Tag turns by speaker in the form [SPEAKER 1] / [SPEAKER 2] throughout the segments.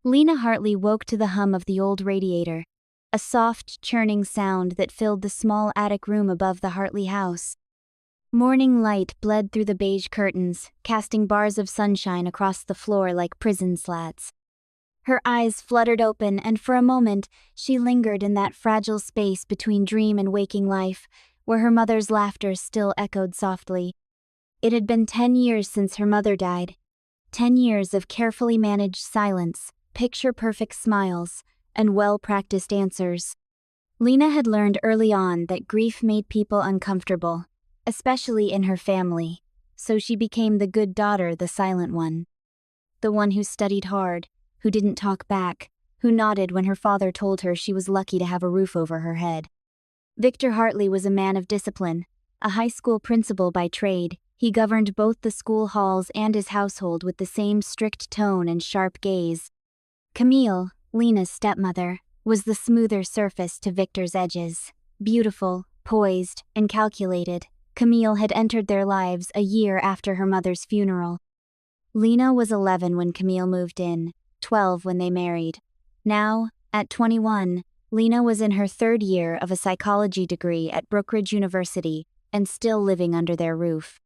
[SPEAKER 1] Lena Hartley woke to the hum of the old radiator, a soft, churning sound that filled the small attic room above the Hartley house. Morning light bled through the beige curtains, casting bars of sunshine across the floor like prison slats. Her eyes fluttered open, and for a moment, she lingered in that fragile space between dream and waking life, where her mother's laughter still echoed softly. It had been 10 years since her mother died. 10 years of carefully managed silence, picture-perfect smiles, and well-practiced answers. Lena had learned early on that grief made people uncomfortable, especially in her family, so she became the good daughter, the silent one. The one who studied hard, who didn't talk back, who nodded when her father told her she was lucky to have a roof over her head. Victor Hartley was a man of discipline, a high school principal by trade. He governed both the school halls and his household with the same strict tone and sharp gaze. Camille, Lena's stepmother, was the smoother surface to Victor's edges. Beautiful, poised, and calculated, Camille had entered their lives a year after her mother's funeral. Lena was 11 when Camille moved in, 12 when they married. Now, at 21, Lena was in her third year of a psychology degree at Brookridge University and still living under their roof.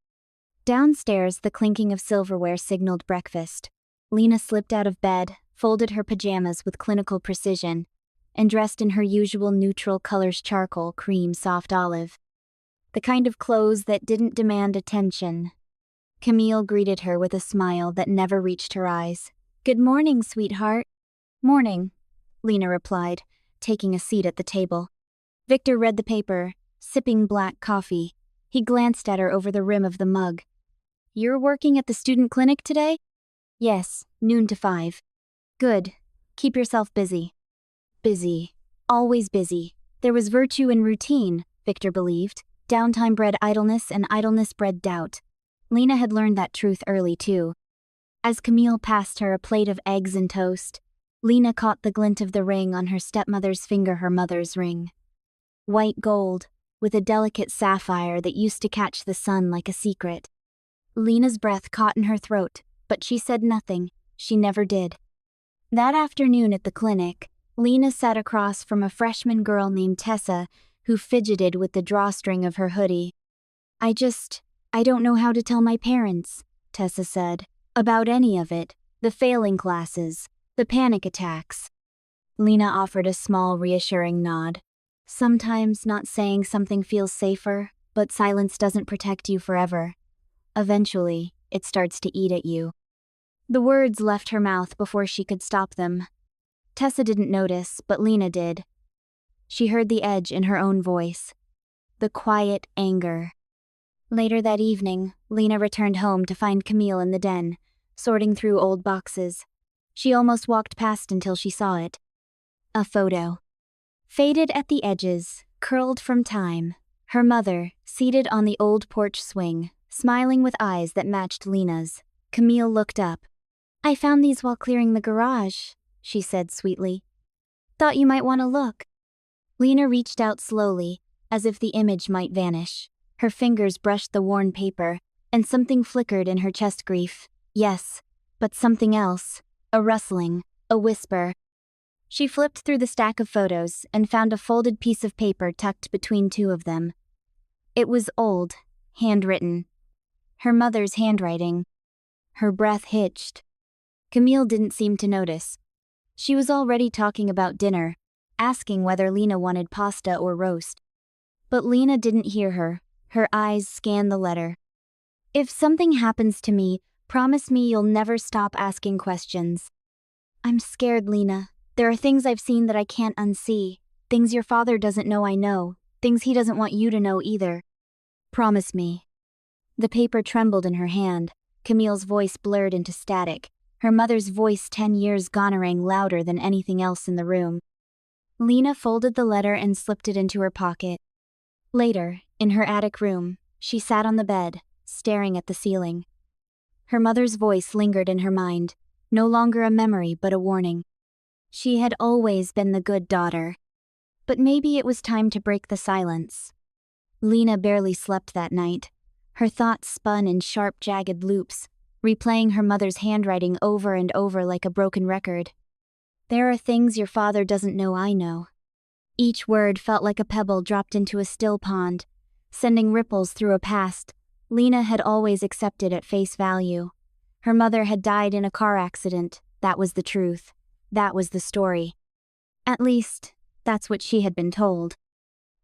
[SPEAKER 1] Downstairs, the clinking of silverware signaled breakfast. Lena slipped out of bed, folded her pajamas with clinical precision, and dressed in her usual neutral colors: charcoal, cream, soft olive. The kind of clothes that didn't demand attention. Camille greeted her with a smile that never reached her eyes. "Good morning, sweetheart." "Morning," Lena replied, taking a seat at the table. Victor read the paper, sipping black coffee. He glanced at her over the rim of the mug. "You're working at the student clinic today?" "Yes, noon to 5. "Good. Keep yourself busy." Busy. Always busy. There was virtue in routine, Victor believed. Downtime bred idleness, and idleness bred doubt. Lena had learned that truth early, too. As Camille passed her a plate of eggs and toast, Lena caught the glint of the ring on her stepmother's finger, her mother's ring. White gold, with a delicate sapphire that used to catch the sun like a secret. Lena's breath caught in her throat, but she said nothing. She never did. That afternoon at the clinic, Lena sat across from a freshman girl named Tessa, who fidgeted with the drawstring of her hoodie. I don't know how to tell my parents," Tessa said. "About any of it. The failing classes. The panic attacks." Lena offered a small, reassuring nod. Sometimes not saying something feels safer, but silence doesn't protect you forever. Eventually, it starts to eat at you. The words left her mouth before she could stop them. Tessa didn't notice, but Lena did. She heard the edge in her own voice. The quiet anger. Later that evening, Lena returned home to find Camille in the den, sorting through old boxes. She almost walked past until she saw it. A photo. Faded at the edges, curled from time. Her mother, seated on the old porch swing, smiling with eyes that matched Lena's. Camille looked up. "I found these while clearing the garage," she said sweetly. "Thought you might want to look." Lena reached out slowly, as if the image might vanish. Her fingers brushed the worn paper, and something flickered in her chest. Grief. Yes, but something else. A rustling, a whisper. She flipped through the stack of photos and found a folded piece of paper tucked between two of them. It was old, handwritten. Her mother's handwriting. Her breath hitched. Camille didn't seem to notice. She was already talking about dinner, asking whether Lena wanted pasta or roast. But Lena didn't hear her. Her eyes scanned the letter. "If something happens to me, promise me you'll never stop asking questions." "I'm scared, Lena. There are things I've seen that I can't unsee. Things your father doesn't know I know. Things he doesn't want you to know either. Promise me." The paper trembled in her hand. Camille's voice blurred into static. Her mother's voice 10 years gone rang louder than anything else in the room. Lena folded the letter and slipped it into her pocket. Later, in her attic room, she sat on the bed, staring at the ceiling. Her mother's voice lingered in her mind, no longer a memory but a warning. She had always been the good daughter. But maybe it was time to break the silence. Lena barely slept that night. Her thoughts spun in sharp, jagged loops, replaying her mother's handwriting over and over like a broken record. There are things your father doesn't know I know. Each word felt like a pebble dropped into a still pond, sending ripples through a past Lena had always accepted at face value. Her mother had died in a car accident. That was the truth. That was the story. At least, that's what she had been told.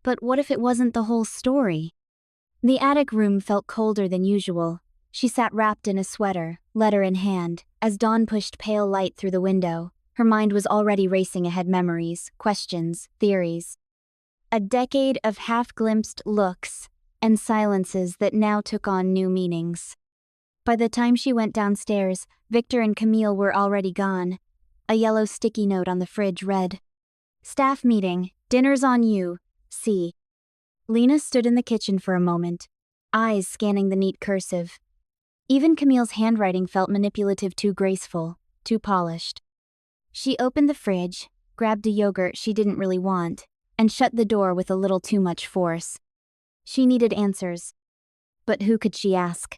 [SPEAKER 1] But what if it wasn't the whole story? The attic room felt colder than usual. She sat wrapped in a sweater, letter in hand, as dawn pushed pale light through the window. Her mind was already racing ahead, memories, questions, theories. A decade of half-glimpsed looks and silences that now took on new meanings. By the time she went downstairs, Victor and Camille were already gone. A yellow sticky note on the fridge read, "Staff meeting, dinner's on you, see." Lena stood in the kitchen for a moment, eyes scanning the neat cursive. Even Camille's handwriting felt manipulative, too graceful, too polished. She opened the fridge, grabbed a yogurt she didn't really want, and shut the door with a little too much force. She needed answers. But who could she ask?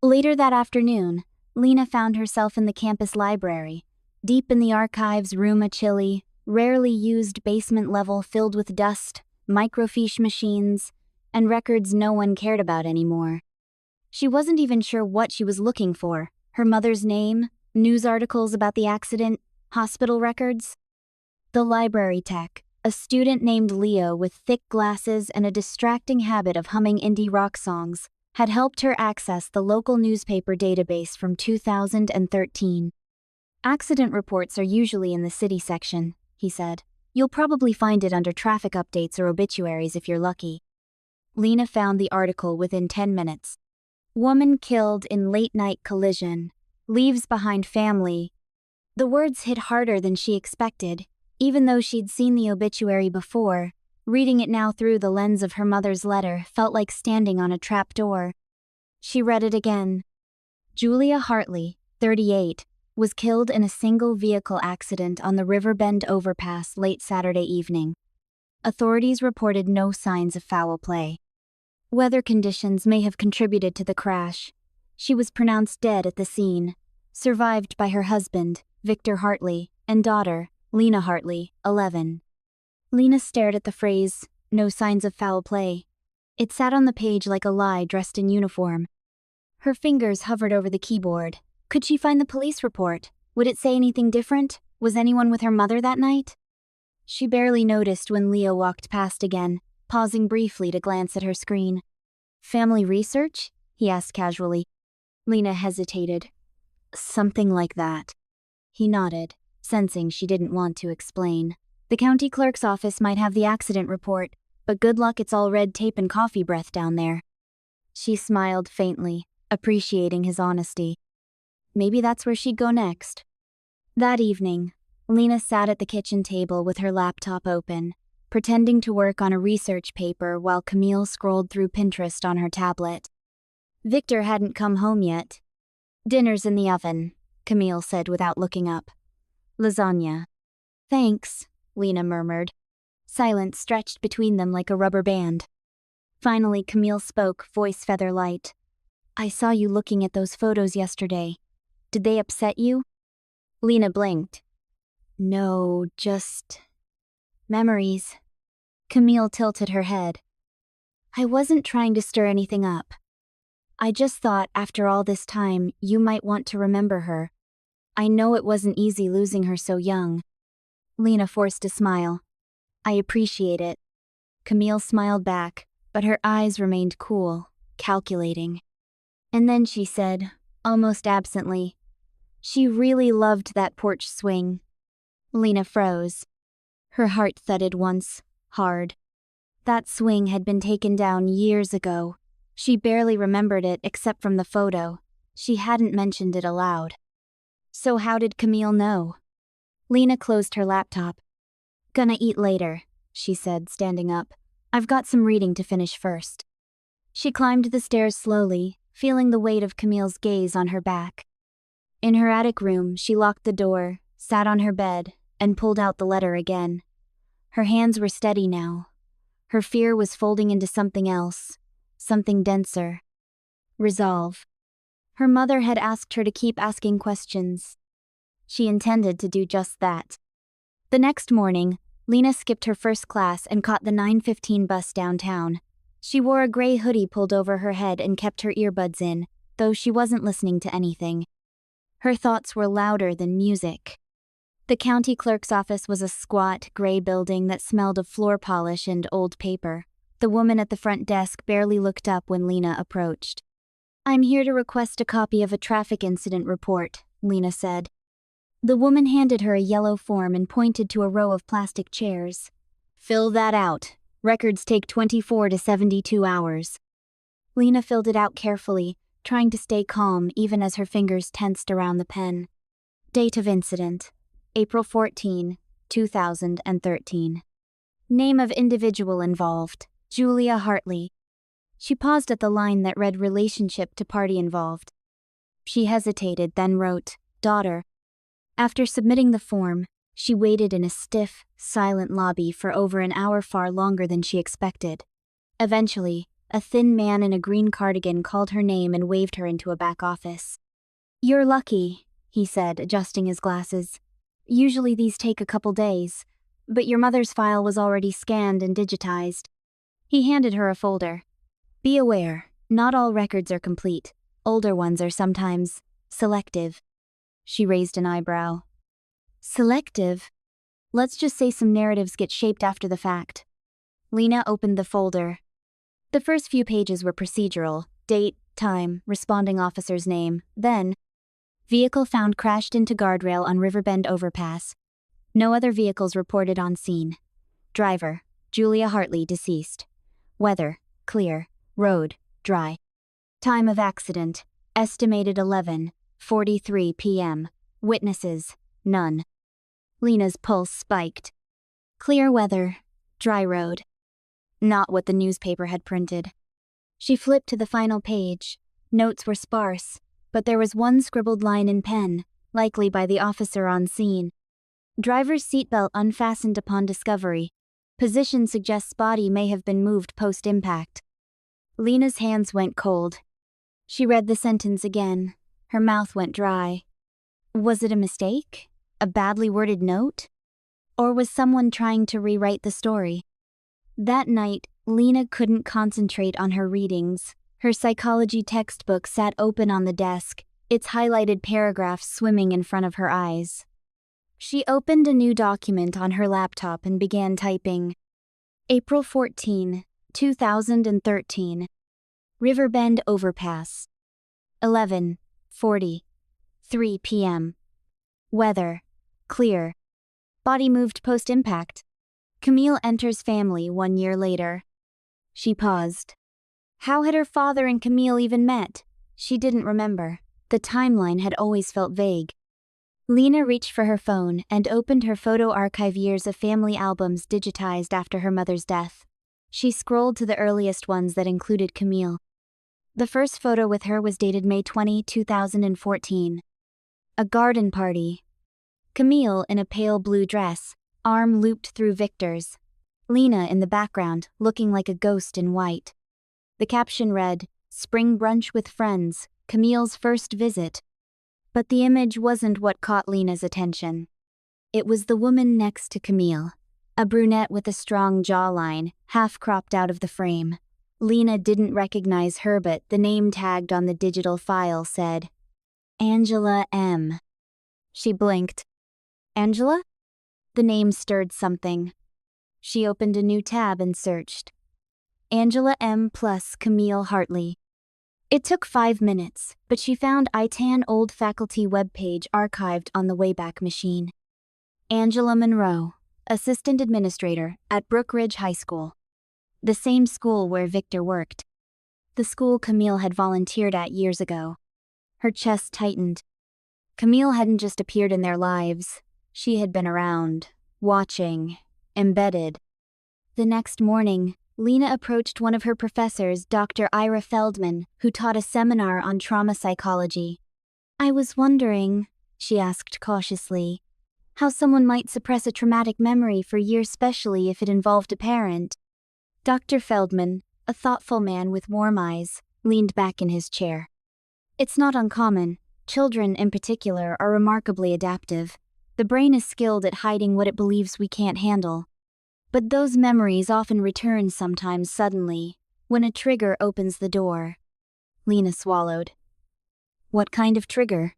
[SPEAKER 1] Later that afternoon, Lena found herself in the campus library, deep in the archives room, a chilly, rarely used basement level filled with dust, microfiche machines, and records no one cared about anymore. She wasn't even sure what she was looking for: her mother's name, news articles about the accident, hospital records. The library tech, a student named Leo with thick glasses and a distracting habit of humming indie rock songs, had helped her access the local newspaper database from 2013. "Accident reports are usually in the city section," he said. "You'll probably find it under traffic updates or obituaries if you're lucky." Lena found the article within 10 minutes. "Woman killed in late-night collision. Leaves behind family." The words hit harder than she expected. Even though she'd seen the obituary before, reading it now through the lens of her mother's letter felt like standing on a trapdoor. She read it again. Julia Hartley, 38, was killed in a single vehicle accident on the Riverbend overpass late Saturday evening. Authorities reported no signs of foul play. Weather conditions may have contributed to the crash. She was pronounced dead at the scene, survived by her husband, Victor Hartley, and daughter, Lena Hartley, 11. Lena stared at the phrase, "no signs of foul play." It sat on the page like a lie dressed in uniform. Her fingers hovered over the keyboard. Could she find the police report? Would it say anything different? Was anyone with her mother that night? She barely noticed when Leo walked past again, pausing briefly to glance at her screen. "Family research?" he asked casually. Lena hesitated. "Something like that." He nodded, sensing she didn't want to explain. "The county clerk's office might have the accident report, but good luck, it's all red tape and coffee breath down there." She smiled faintly, appreciating his honesty. Maybe that's where she'd go next. That evening, Lena sat at the kitchen table with her laptop open, pretending to work on a research paper while Camille scrolled through Pinterest on her tablet. Victor hadn't come home yet. "Dinner's in the oven," Camille said without looking up. "Lasagna." "Thanks," Lena murmured. Silence stretched between them like a rubber band. Finally, Camille spoke, voice feather light. "I saw you looking at those photos yesterday. Did they upset you?" Lena blinked. "No, just memories." Camille tilted her head. "I wasn't trying to stir anything up. I just thought after all this time you might want to remember her. I know it wasn't easy losing her so young." Lena forced a smile. "I appreciate it." Camille smiled back, but her eyes remained cool, calculating. And then she said, almost absently, "She really loved that porch swing." Lena froze. Her heart thudded once, hard. That swing had been taken down years ago. She barely remembered it except from the photo. She hadn't mentioned it aloud. So how did Camille know? Lena closed her laptop. "Gonna eat later," she said, standing up. "I've got some reading to finish first." She climbed the stairs slowly, feeling the weight of Camille's gaze on her back. In her attic room, she locked the door, sat on her bed, and pulled out the letter again. Her hands were steady now. Her fear was folding into something else, something denser. Resolve. Her mother had asked her to keep asking questions. She intended to do just that. The next morning, Lena skipped her first class and caught the 9:15 bus downtown. She wore a gray hoodie pulled over her head and kept her earbuds in, though she wasn't listening to anything. Her thoughts were louder than music. The county clerk's office was a squat, gray building that smelled of floor polish and old paper. The woman at the front desk barely looked up when Lena approached. "I'm here to request a copy of a traffic incident report," Lena said. The woman handed her a yellow form and pointed to a row of plastic chairs. "Fill that out. Records take 24 to 72 hours. Lena filled it out carefully, trying to stay calm even as her fingers tensed around the pen. Date of incident: April 14, 2013. Name of individual involved: Julia Hartley. She paused at the line that read relationship to party involved. She hesitated, then wrote, daughter. After submitting the form, she waited in a stiff, silent lobby for over an hour, far longer than she expected. Eventually, a thin man in a green cardigan called her name and waved her into a back office. "You're lucky," he said, adjusting his glasses. "Usually these take a couple days, but your mother's file was already scanned and digitized." He handed her a folder. "Be aware, not all records are complete. Older ones are sometimes selective." She raised an eyebrow. "Selective? Let's just say some narratives get shaped after the fact." Lena opened the folder. The first few pages were procedural: date, time, responding officer's name. Then, vehicle found crashed into guardrail on Riverbend overpass. No other vehicles reported on scene. Driver: Julia Hartley, deceased. Weather: clear. Road: dry. Time of accident: estimated 11:43 p.m. Witnesses: none. Lena's pulse spiked. Clear weather, dry road. Not what the newspaper had printed. She flipped to the final page. Notes were sparse, but there was one scribbled line in pen, likely by the officer on scene. Driver's seatbelt unfastened upon discovery. Position suggests body may have been moved post-impact. Lena's hands went cold. She read the sentence again. Her mouth went dry. Was it a mistake? A badly worded note? Or was someone trying to rewrite the story? That night, Lena couldn't concentrate on her readings. Her psychology textbook sat open on the desk, its highlighted paragraphs swimming in front of her eyes. She opened a new document on her laptop and began typing. April 14, 2013. Riverbend overpass. 11:43 p.m. Weather: clear. Body moved post-impact. Camille enters family 1 year later. She paused. How had her father and Camille even met? She didn't remember. The timeline had always felt vague. Lena reached for her phone and opened her photo archive, years of family albums digitized after her mother's death. She scrolled to the earliest ones that included Camille. The first photo with her was dated May 20, 2014. A garden party. Camille in a pale blue dress, arm looped through Victor's. Lena in the background, looking like a ghost in white. The caption read, "Spring brunch with friends, Camille's first visit." But the image wasn't what caught Lena's attention. It was the woman next to Camille, a brunette with a strong jawline, half cropped out of the frame. Lena didn't recognize her, but the name tagged on the digital file said, Angela M. She blinked. Angela? The name stirred something. She opened a new tab and searched. Angela M plus Camille Hartley. It took 5 minutes, but she found ITAN old faculty webpage archived on the Wayback Machine. Angela Monroe, assistant administrator at Brook Ridge High School. The same school where Victor worked. The school Camille had volunteered at years ago. Her chest tightened. Camille hadn't just appeared in their lives. She had been around, watching, embedded. The next morning, Lena approached one of her professors, Dr. Ira Feldman, who taught a seminar on trauma psychology. "I was wondering," she asked cautiously, "how someone might suppress a traumatic memory for years, especially if it involved a parent." Dr. Feldman, a thoughtful man with warm eyes, leaned back in his chair. "It's not uncommon. Children, in particular, are remarkably adaptive. The brain is skilled at hiding what it believes we can't handle. But those memories often return sometimes suddenly, when a trigger opens the door. Lena swallowed. What kind of trigger?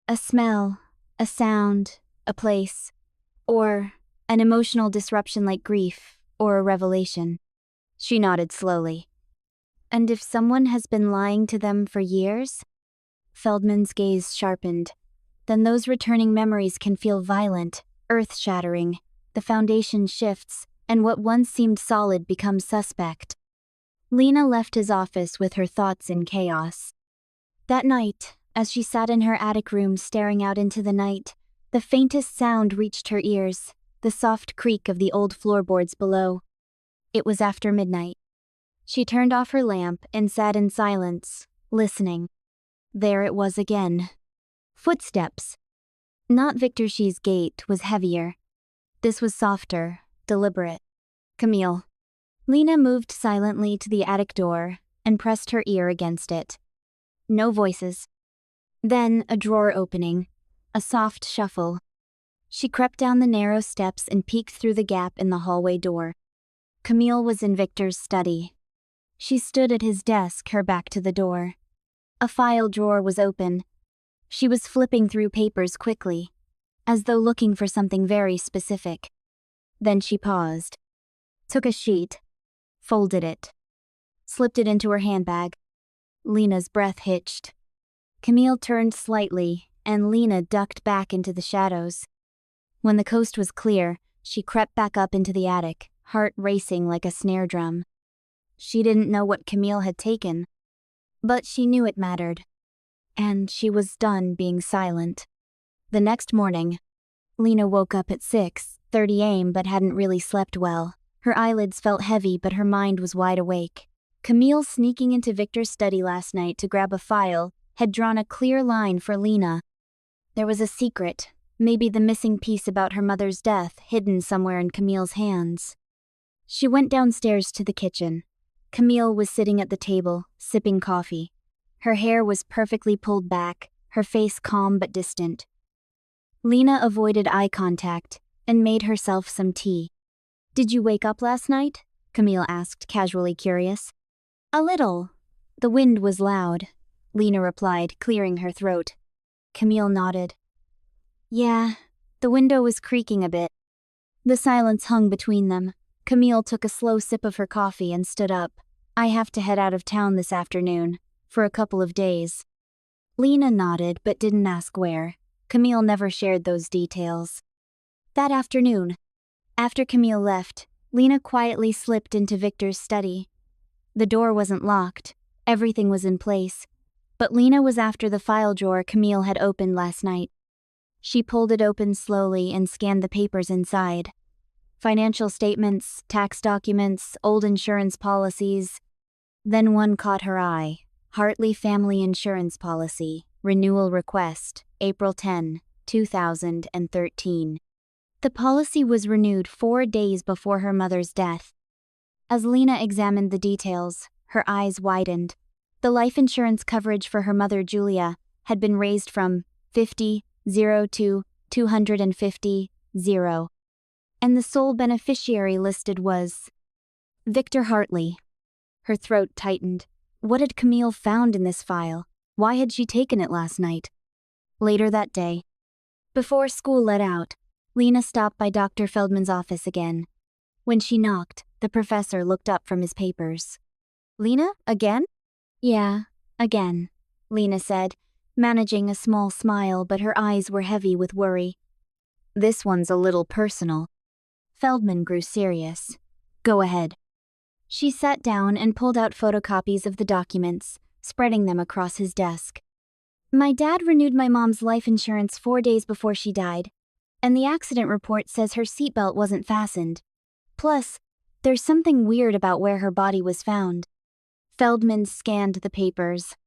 [SPEAKER 1] A smell, a sound, a place, or an emotional disruption like grief or a revelation. She nodded slowly. And if someone has been lying to them for years? Feldman's gaze sharpened. Then those returning memories can feel violent, earth-shattering. The foundation shifts, and what once seemed solid becomes suspect. Lena left his office with her thoughts in chaos. That night, as she sat in her attic room staring out into the night, the faintest sound reached her ears, the soft creak of the old floorboards below. It was after midnight. She turned off her lamp and sat in silence, listening. There it was again. Footsteps. Not Victor She's gait was heavier. This was softer, deliberate. Camille. Lena moved silently to the attic door and pressed her ear against it. No voices. Then a drawer opening, a soft shuffle. She crept down the narrow steps and peeked through the gap in the hallway door. Camille was in Victor's study. She stood at his desk, her back to the door. A file drawer was open. She was flipping through papers quickly, as though looking for something very specific. Then she paused, took a sheet, folded it, slipped it into her handbag. Lena's breath hitched. Camille turned slightly, and Lena ducked back into the shadows. When the coast was clear, she crept back up into the attic, heart racing like a snare drum. She didn't know what Camille had taken, but she knew it mattered. And she was done being silent. The next morning, Lena woke up at 6:30 a.m. but hadn't really slept well. Her eyelids felt heavy, but her mind was wide awake. Camille, sneaking into Victor's study last night to grab a file, had drawn a clear line for Lena. There was a secret, maybe the missing piece about her mother's death, hidden somewhere in Camille's hands. She went downstairs to the kitchen. Camille was sitting at the table, sipping coffee. Her hair was perfectly pulled back, her face calm but distant. Lena avoided eye contact and made herself some tea. "Did you wake up last night?" Camille asked, casually curious. "A little." The wind was loud, Lena replied, clearing her throat. Camille nodded. "Yeah, the window was creaking a bit." The silence hung between them. Camille took a slow sip of her coffee and stood up. "I have to head out of town this afternoon, for a couple of days." Lena nodded but didn't ask where. Camille never shared those details. That afternoon, after Camille left, Lena quietly slipped into Victor's study. The door wasn't locked, everything was in place, but Lena was after the file drawer Camille had opened last night. She pulled it open slowly and scanned the papers inside. Financial statements, tax documents, old insurance policies. Then one caught her eye. Hartley Family Insurance Policy, Renewal Request, April 10, 2013. The policy was renewed 4 days before her mother's death. As Lena examined the details, her eyes widened. The life insurance coverage for her mother Julia had been raised from 50,000 to 250,000. And the sole beneficiary listed was Victor Hartley. Her throat tightened. What had Camille found in this file? Why had she taken it last night? Later that day, before school let out, Lena stopped by Dr. Feldman's office again. When she knocked, the professor looked up from his papers. "Lena, again?" "Yeah, again," Lena said, managing a small smile, but her eyes were heavy with worry. "This one's a little personal." Feldman grew serious. "Go ahead." She sat down and pulled out photocopies of the documents, spreading them across his desk. "My dad renewed my mom's life insurance 4 days before she died, and the accident report says her seatbelt wasn't fastened. Plus, there's something weird about where her body was found." Feldman scanned the papers.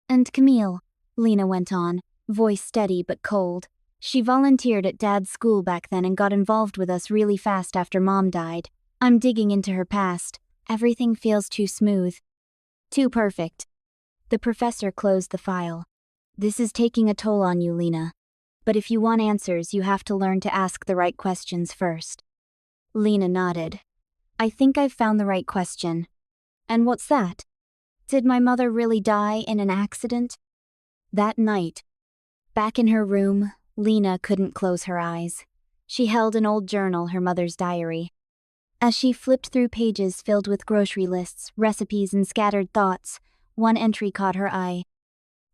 [SPEAKER 1] "And Camille," Lena went on, voice steady but cold. "She volunteered at Dad's school back then and got involved with us really fast after Mom died. I'm digging into her past. Everything feels too smooth. Too perfect." The professor closed the file. This is taking a toll on you, Lena. But if you want answers, you have to learn to ask the right questions first. Lena nodded. I think I've found the right question. And what's that? Did my mother really die in an accident? That night, back in her room, Lena couldn't close her eyes. She held an old journal, her mother's diary. As she flipped through pages filled with grocery lists, recipes, and scattered thoughts, one entry caught her eye.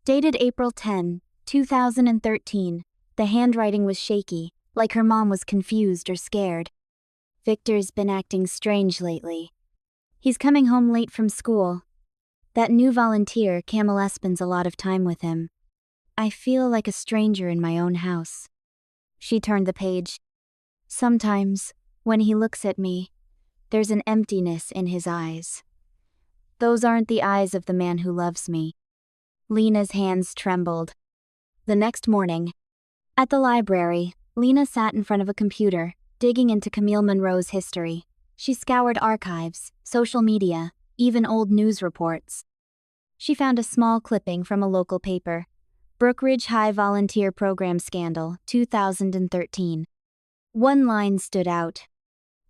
[SPEAKER 1] Dated April 10, 2013, the handwriting was shaky, like her mom was confused or scared. Victor's been acting strange lately. He's coming home late from school. That new volunteer, Camille, spends a lot of time with him. I feel like a stranger in my own house. She turned the page. Sometimes, when he looks at me, there's an emptiness in his eyes. Those aren't the eyes of the man who loves me. Lena's hands trembled. The next morning, at the library, Lena sat in front of a computer, digging into Camille Monroe's history. She scoured archives, social media, even old news reports. She found a small clipping from a local paper. Brookridge High Volunteer Program Scandal, 2013. One line stood out.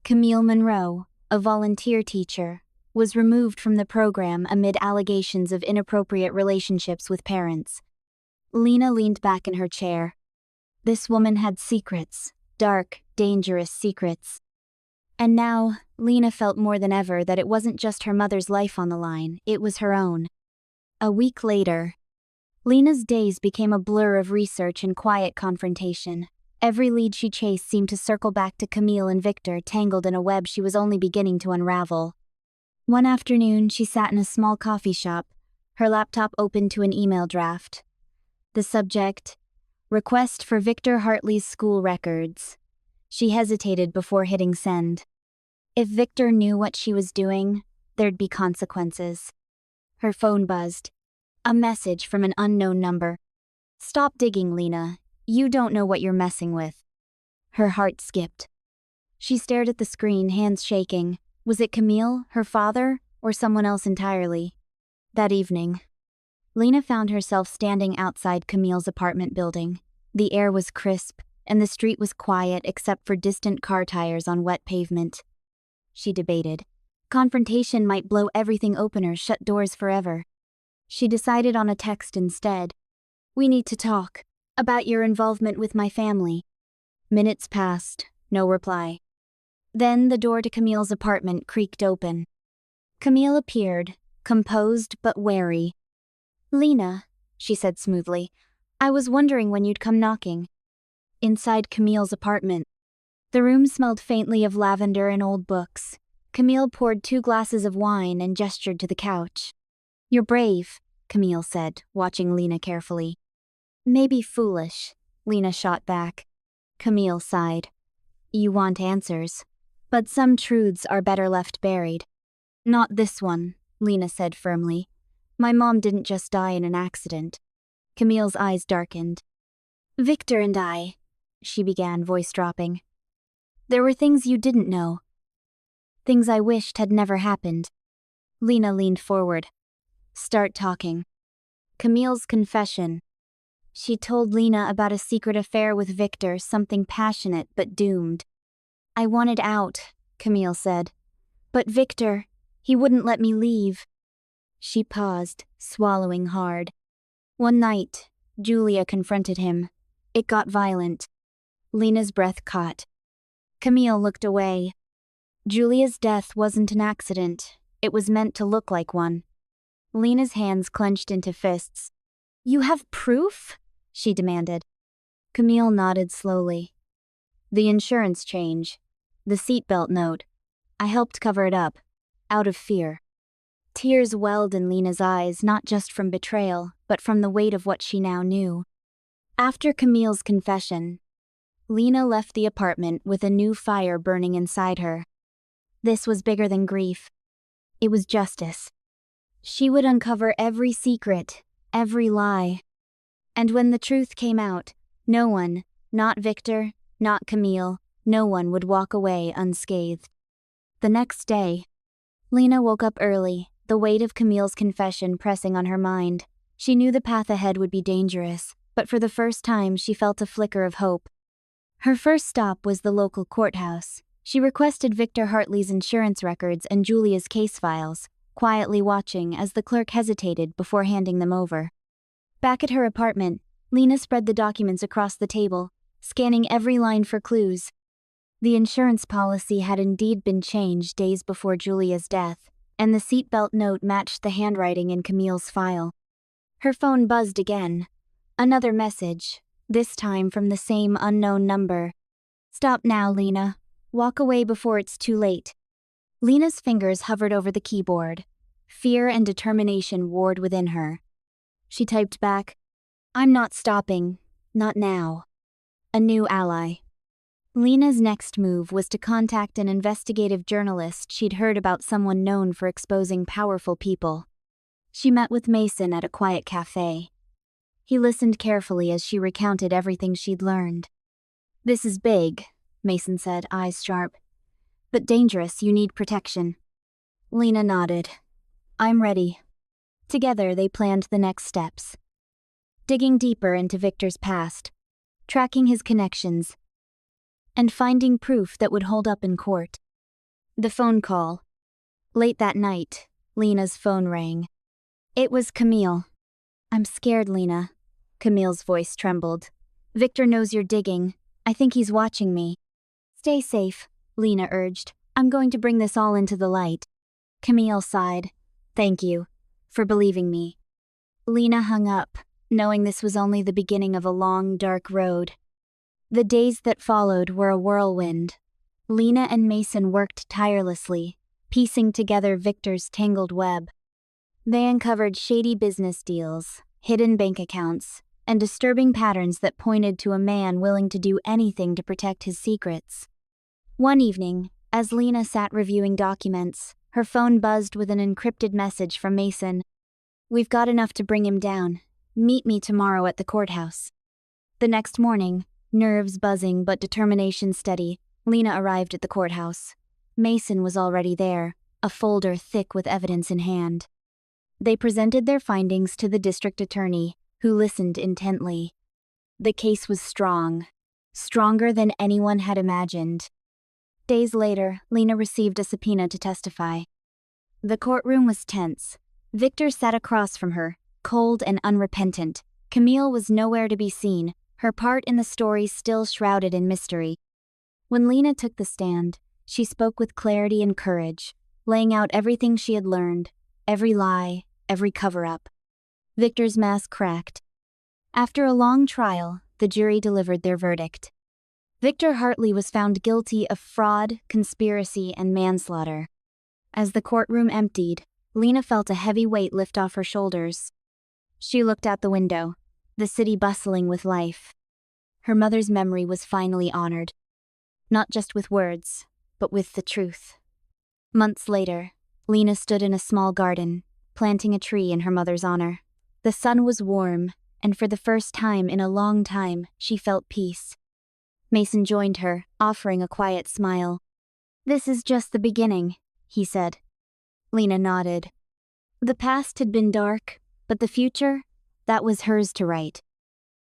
[SPEAKER 1] Camille Monroe, a volunteer teacher, was removed from the program amid allegations of inappropriate relationships with parents. Lena leaned back in her chair. This woman had secrets, dark, dangerous secrets. And now, Lena felt more than ever that it wasn't just her mother's life on the line, it was her own. A week later, Lena's days became a blur of research and quiet confrontation. Every lead she chased seemed to circle back to Camille and Victor, tangled in a web she was only beginning to unravel. One afternoon, she sat in a small coffee shop, her laptop open to an email draft. The subject, Request for Victor Hartley's School Records. She hesitated before hitting send. If Victor knew what she was doing, there'd be consequences. Her phone buzzed. A message from an unknown number. Stop digging, Lena. You don't know what you're messing with. Her heart skipped. She stared at the screen, hands shaking. Was it Camille, her father, or someone else entirely? That evening, Lena found herself standing outside Camille's apartment building. The air was crisp, and the street was quiet except for distant car tires on wet pavement. She debated. Confrontation might blow everything open or shut doors forever. She decided on a text instead. We need to talk. About your involvement with my family. Minutes passed, no reply. Then the door to Camille's apartment creaked open. Camille appeared, composed but wary. Lena, she said smoothly, I was wondering when you'd come knocking. Inside Camille's apartment, the room smelled faintly of lavender and old books. Camille poured 2 glasses of wine and gestured to the couch. You're brave, Camille said, watching Lena carefully. Maybe foolish, Lena shot back. Camille sighed. You want answers. But some truths are better left buried. Not this one, Lena said firmly. My mom didn't just die in an accident. Camille's eyes darkened. Victor and I, she began, voice dropping. There were things you didn't know. Things I wished had never happened. Lena leaned forward. Start talking. Camille's confession. She told Lena about a secret affair with Victor, something passionate but doomed. I wanted out, Camille said. But Victor, he wouldn't let me leave. She paused, swallowing hard. One night, Julia confronted him. It got violent. Lena's breath caught. Camille looked away. Julia's death wasn't an accident. It was meant to look like one. Lena's hands clenched into fists. You have proof? She demanded. Camille nodded slowly. The insurance change. The seatbelt note. I helped cover it up. Out of fear. Tears welled in Lena's eyes, not just from betrayal, but from the weight of what she now knew. After Camille's confession, Lena left the apartment with a new fire burning inside her. This was bigger than grief. It was justice. She would uncover every secret, every lie. And when the truth came out, no one, not Victor, not Camille, no one would walk away unscathed. The next day, Lena woke up early, the weight of Camille's confession pressing on her mind. She knew the path ahead would be dangerous, but for the first time she felt a flicker of hope. Her first stop was the local courthouse. She requested Victor Hartley's insurance records and Julia's case files, quietly watching as the clerk hesitated before handing them over. Back at her apartment, Lena spread the documents across the table, scanning every line for clues. The insurance policy had indeed been changed days before Julia's death, and the seatbelt note matched the handwriting in Camille's file. Her phone buzzed again. Another message, this time from the same unknown number. "Stop now, Lena. Walk away before it's too late." Lena's fingers hovered over the keyboard. Fear and determination warred within her. She typed back, "I'm not stopping. Not now." A new ally. Lena's next move was to contact an investigative journalist she'd heard about, someone known for exposing powerful people. She met with Mason at a quiet cafe. He listened carefully as she recounted everything she'd learned. "This is big," Mason said, eyes sharp. "But dangerous, you need protection." Lena nodded. "I'm ready." Together they planned the next steps. Digging deeper into Victor's past, tracking his connections, and finding proof that would hold up in court. The phone call. Late that night, Lena's phone rang. It was Camille. "I'm scared, Lena." Camille's voice trembled. "Victor knows you're digging. I think he's watching me." "Stay safe," Lena urged. "I'm going to bring this all into the light." Camille sighed. "Thank you for believing me." Lena hung up, knowing this was only the beginning of a long, dark road. The days that followed were a whirlwind. Lena and Mason worked tirelessly, piecing together Victor's tangled web. They uncovered shady business deals, hidden bank accounts, and disturbing patterns that pointed to a man willing to do anything to protect his secrets. One evening, as Lena sat reviewing documents, her phone buzzed with an encrypted message from Mason. "We've got enough to bring him down. Meet me tomorrow at the courthouse." The next morning, nerves buzzing but determination steady, Lena arrived at the courthouse. Mason was already there, a folder thick with evidence in hand. They presented their findings to the district attorney, who listened intently. The case was strong, stronger than anyone had imagined. Days later, Lena received a subpoena to testify. The courtroom was tense. Victor sat across from her, cold and unrepentant. Camille was nowhere to be seen, her part in the story still shrouded in mystery. When Lena took the stand, she spoke with clarity and courage, laying out everything she had learned, every lie, every cover-up. Victor's mask cracked. After a long trial, the jury delivered their verdict. Victor Hartley was found guilty of fraud, conspiracy, and manslaughter. As the courtroom emptied, Lena felt a heavy weight lift off her shoulders. She looked out the window, the city bustling with life. Her mother's memory was finally honored. Not just with words, but with the truth. Months later, Lena stood in a small garden, planting a tree in her mother's honor. The sun was warm, and for the first time in a long time, she felt peace. Mason joined her, offering a quiet smile. "This is just the beginning," he said. Lena nodded. The past had been dark, but the future, that was hers to write.